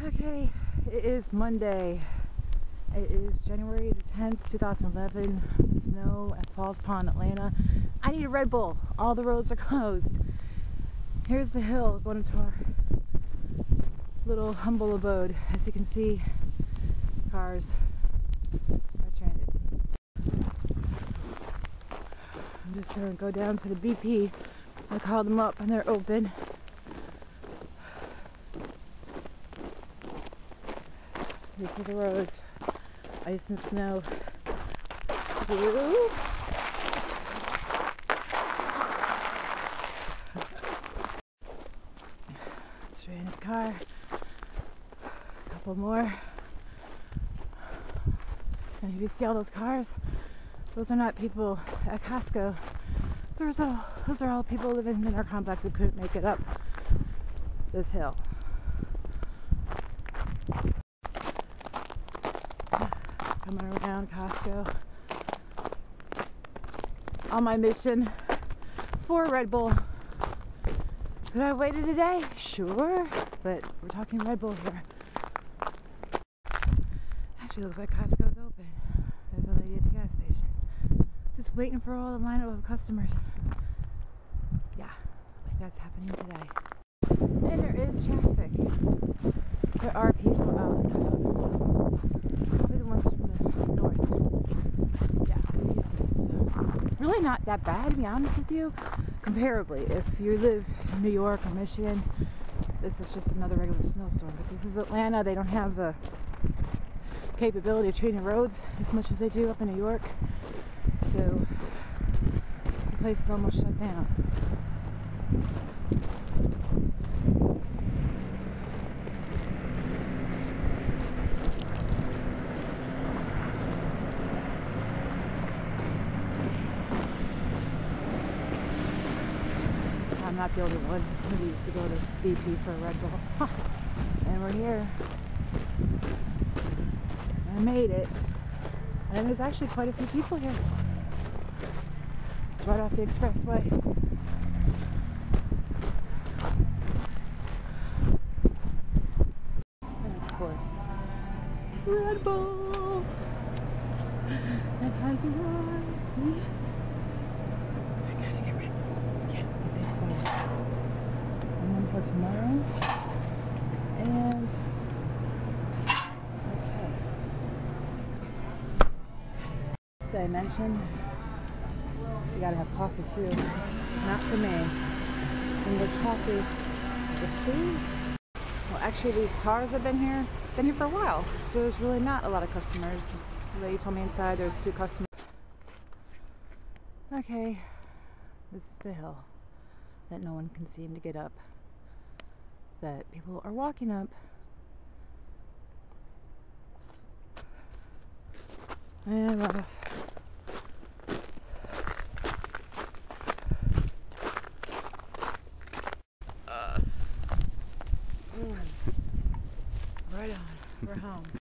Okay, it is Monday. It is January the 10th, 2011. Snow at Falls Pond, Atlanta. I need a Red Bull. All the roads are closed. Here's the hill going into our little humble abode. As you can see, cars are stranded. I'm just going to go down to the BP. I called them up and they're open. These are the roads. Ice and snow. Woo. Stranded car. A couple more. And if you see all those cars, those are not people at Costco. Those are all people living in our complex who couldn't make it up this hill. Coming around Costco on my mission for a Red Bull. Could I have waited a day? Sure, but we're talking Red Bull here. Actually, looks like Costco's open. There's a lady at the gas station. Just waiting for all the lineup of customers. Yeah, like that's happening today. And there is traffic. There are people out and about. Probably the ones from the north. Yeah, I'm used to this stuff. It's really not that bad, to be honest with you. Comparably, if you live in New York or Michigan, this is just another regular snowstorm. But this is Atlanta. They don't have the capability of treating roads as much as they do up in New York. So the place is almost shut down. I'm not the only one who needs to go to BP for a Red Bull. And we're here. I made it. And there's actually quite a few people here. It's right off the expressway. And of course, Red Bull! It has arrived. Yes! I gotta get Red Bull. Yes, the big size. And one for tomorrow. And okay. Yes. Did I mention you gotta have coffee too? Not for me. English coffee. Just food. Well, actually, these cars have been here for a while, so there's really not a lot of customers. The lady told me inside there's 2 customers. Okay, this is the hill that no one can seem to get up, that people are walking up. And right off. Right on, we're home.